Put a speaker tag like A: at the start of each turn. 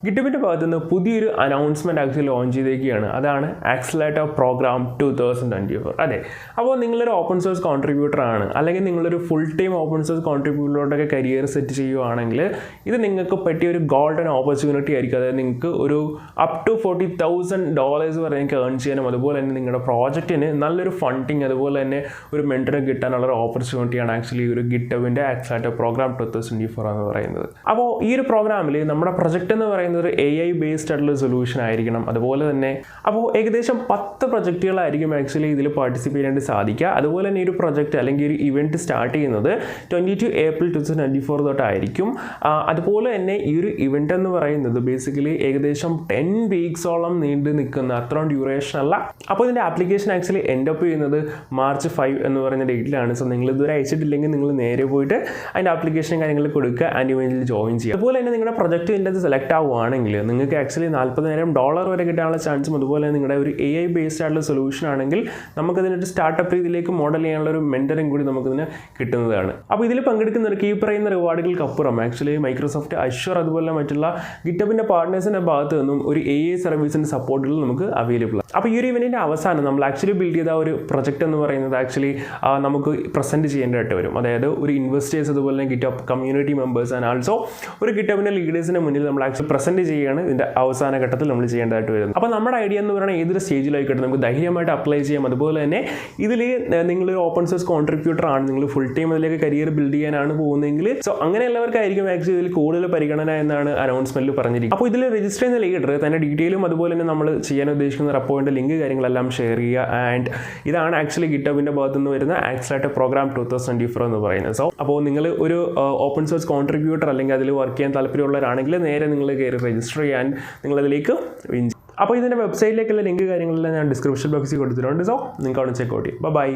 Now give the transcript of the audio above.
A: ഗിറ്റബിൻ്റെ ഭാഗത്ത് നിന്ന് പുതിയൊരു അനൗൺസ്മെൻറ്റ് ആക്ച്വലി ലോഞ്ച് ചെയ്തേക്കുകയാണ്. അതാണ് ആക്സിലറേറ്റർ പ്രോഗ്രാം 2024. അതെ, അപ്പോൾ നിങ്ങളൊരു ഓപ്പൺ സോഴ്സ് കോൺട്രിബ്യൂട്ടർ ആണ്, അല്ലെങ്കിൽ നിങ്ങളൊരു ഫുൾ ടൈം ഓപ്പൺ സോഴ്സ് കോൺട്രിബ്യൂട്ടറിലോട്ടൊക്കെ കരിയർ സെറ്റ് ചെയ്യുവാണെങ്കിൽ ഇത് നിങ്ങൾക്ക് പറ്റിയ ഒരു ഗോൾഡൻ ഓപ്പർച്യൂണിറ്റി ആയിരിക്കും. അതായത് നിങ്ങൾക്ക് ഒരു അപ് ടു $40,000 വരെ നിങ്ങൾക്ക് ഏൺ ചെയ്യാനും, അതുപോലെ തന്നെ നിങ്ങളുടെ പ്രോജക്റ്റിന് നല്ലൊരു ഫണ്ടിങ്, അതുപോലെ തന്നെ ഒരു മെൻറ്ററെ കിട്ടാനുള്ള ഒരു ഓപ്പർച്യൂണിറ്റിയാണ് ആക്ച്വലി ഒരു ഗിറ്റബിൻ്റെ ആക്സിലറേറ്റർ പ്രോഗ്രാം 2024 എന്ന് പറയുന്നത്. അപ്പോൾ ഈ ഒരു പ്രോഗ്രാമിൽ നമ്മുടെ പ്രൊജക്റ്റ് എന്ന് പറയുന്നത് ഒരു AI ബേസ്ഡ് ആയിട്ടുള്ള സൊല്യൂഷൻ ആയിരിക്കണം. അതുപോലെ തന്നെ അപ്പോൾ ഏകദേശം 10 പ്രൊജക്റ്റുകളായിരിക്കും ആക്ച്വലി ഇതിൽ പാർട്ടിസിപ്പേറ്റ് ചെയ്യാൻ സാധിക്കുക. അതുപോലെ തന്നെ ഈ ഒരു പ്രൊജക്റ്റ് അല്ലെങ്കിൽ ഒരു ഇവൻറ്റ് സ്റ്റാർട്ട് ചെയ്യുന്നത് 22 ഏപ്രിൽ 2024 തൊട്ടായിരിക്കും. അതുപോലെ തന്നെ ഈ ഒരു ഇവൻറ്റ് എന്ന് പറയുന്നത് ബേസിക്കലി ഏകദേശം 10 വീക്സോളം നീണ്ടു നിൽക്കുന്ന അത്രയും ഡ്യൂറേഷൻ അല്ല. അപ്പോൾ ഇതിൻ്റെ ആപ്ലിക്കേഷൻ ആക്ച്വലി എൻഡ് അപ്പ് ചെയ്യുന്നത് മാർച്ച് 5 എന്ന് പറയുന്ന ഡേറ്റിലാണ്. സോ നിങ്ങൾ ഇതുവരെ അയച്ചിട്ടില്ലെങ്കിൽ നിങ്ങൾ നേരെ പോയിട്ട് അതിൻ്റെ ആപ്ലിക്കേഷൻ കാര്യങ്ങൾ കൊടുക്കുക, ആൻഡ് ഇവൻറ്റിൽ ജോയിൻ ചെയ്യുക. അതുപോലെ തന്നെ നിങ്ങളുടെ പ്രൊജക്റ്റ് ഇതിൻ്റെ അത് സെലക്ട് ആവുകയാണെങ്കിൽ നിങ്ങൾക്ക് ആക്ച്വലി $40,000 വരെ കിട്ടാനുള്ള ചാൻസും, അതുപോലെ നിങ്ങളുടെ ഒരു AI ബേസ്ഡ് ആയിട്ടുള്ള സൊല്യൂഷൻ ആണെങ്കിൽ നമുക്കതിനൊരു സ്റ്റാർട്ടപ്പ് രീതിയിലേക്ക് മോഡൽ ചെയ്യാനുള്ള ഒരു മെൻറ്ററിങ് കൂടി നമുക്കിതിന് കിട്ടുന്നതാണ്. അപ്പോൾ ഇതിൽ പങ്കെടുക്കുന്നവർക്ക് ഈ പറയുന്ന റിവാർഡുകൾക്കപ്പുറം ആക്ച്വലി മൈക്രോസോഫ്റ്റ്, അഷ്വർ, അതുപോലെ മറ്റുള്ള ഗിറ്റബിൻ്റെ പാർട്ട്നേഴ്സിൻ്റെ ഭാഗത്ത് നിന്നും ഒരു AI സർവീസിൻ്റെ സപ്പോർട്ടുകൾ നമുക്ക് അവൈലബിൾ ആണ്. അപ്പോൾ ഈ ഒരു ഇവൻറ്റിൻ്റെ അവസാനം നമ്മൾ ആക്ച്വലി ബിൽഡ് ചെയ്ത ഒരു പ്രൊജക്റ്റ് എന്ന് പറയുന്നത് ആക്ച്വലി നമുക്ക് പ്രസൻറ്റ് ചെയ്യേണ്ടതായിട്ട് വരും. അതായത് ഒരു ഇൻവെസ്റ്റേഴ്സ്, അതുപോലെ തന്നെ GitHub community members and also ഒരു ഗിറ്റബിൻ്റെ ലീഡേഴ്സിൻ്റെ മുന്നിൽ നമ്മൾ ആക്ച്വലി പ്രസൻറ്റ് ചെയ്യുകയാണ് ഇതിൻ്റെ അവസാന ഘട്ടത്തിൽ നമ്മൾ ചെയ്യേണ്ടതായിട്ട് വരുന്നത്. അപ്പോൾ നമ്മുടെ ഐഡിയ എന്ന് പറയുന്നത് ഏതൊരു സ്റ്റേജിലായിക്കോട്ടെ നമുക്ക് ധൈര്യമായിട്ട് അപ്ലൈ ചെയ്യാം. അതുപോലെ തന്നെ ഇതിൽ നിങ്ങളൊരു ഓപ്പൺ സോഴ്സ് കോൺട്രിബ്യൂട്ടർ ആണ്, നിങ്ങൾ ഫുൾ ടൈം അതിലേക്ക് കരിയർ ബിൽഡ് ചെയ്യാനാണ് പോകുന്നതെങ്കിൽ സോ അങ്ങനെയുള്ളവർക്കായിരിക്കും ആക്ച്വലി ഇതിൽ കൂടുതൽ പരിഗണന എന്നാണ് അനൗൺസ്മെൻറ്റിൽ പറഞ്ഞിരിക്കുന്നത്. അപ്പോൾ ഇതിൽ രജിസ്റ്റർ ചെയ്യുന്ന ലീഡർ തന്നെ ഡീറ്റെയിലും അതുപോലെ തന്നെ നമ്മൾ ചെയ്യാൻ ഉദ്ദേശിക്കുന്ന റെപ്പോയിൻ്റെ ലിങ്ക് കാര്യങ്ങളെല്ലാം ഷെയർ ചെയ്യുക. ആൻഡ് ഇതാണ് ആക്ച്വലി ഗിറ്റബിൻ്റെ ഭാഗത്ത് നിന്ന് വരുന്ന ആക്സിലറേറ്റർ പ്രോഗ്രാം 2024 എന്ന് പറയുന്നത്. സോ അപ്പോൾ നിങ്ങൾ ഒരു ഓപ്പൺ സോഴ്സ് കോൺട്രിബ്യൂട്ടർ അല്ലെങ്കിൽ അതിൽ വർക്ക് ചെയ്യാൻ താല്പര്യമുള്ളവരാണെങ്കിൽ നേരെ നിങ്ങൾ കയറി രജിസ്റ്റർ ചെയ്യാൻ നിങ്ങളതിലേക്ക് വിൻ. അപ്പോൾ ഇതിൻ്റെ വെബ്സൈറ്റിലേക്കുള്ള ലിങ്ക് കാര്യങ്ങളെല്ലാം ഞാൻ ഡിസ്ക്രിപ്ഷൻ ബോക്സിൽ കൊടുത്തിട്ടുണ്ട്. സോ നിങ്ങൾക്ക് അവിടെ ചെക്ക് ഔട്ട് ചെയ്യാം. ബൈ.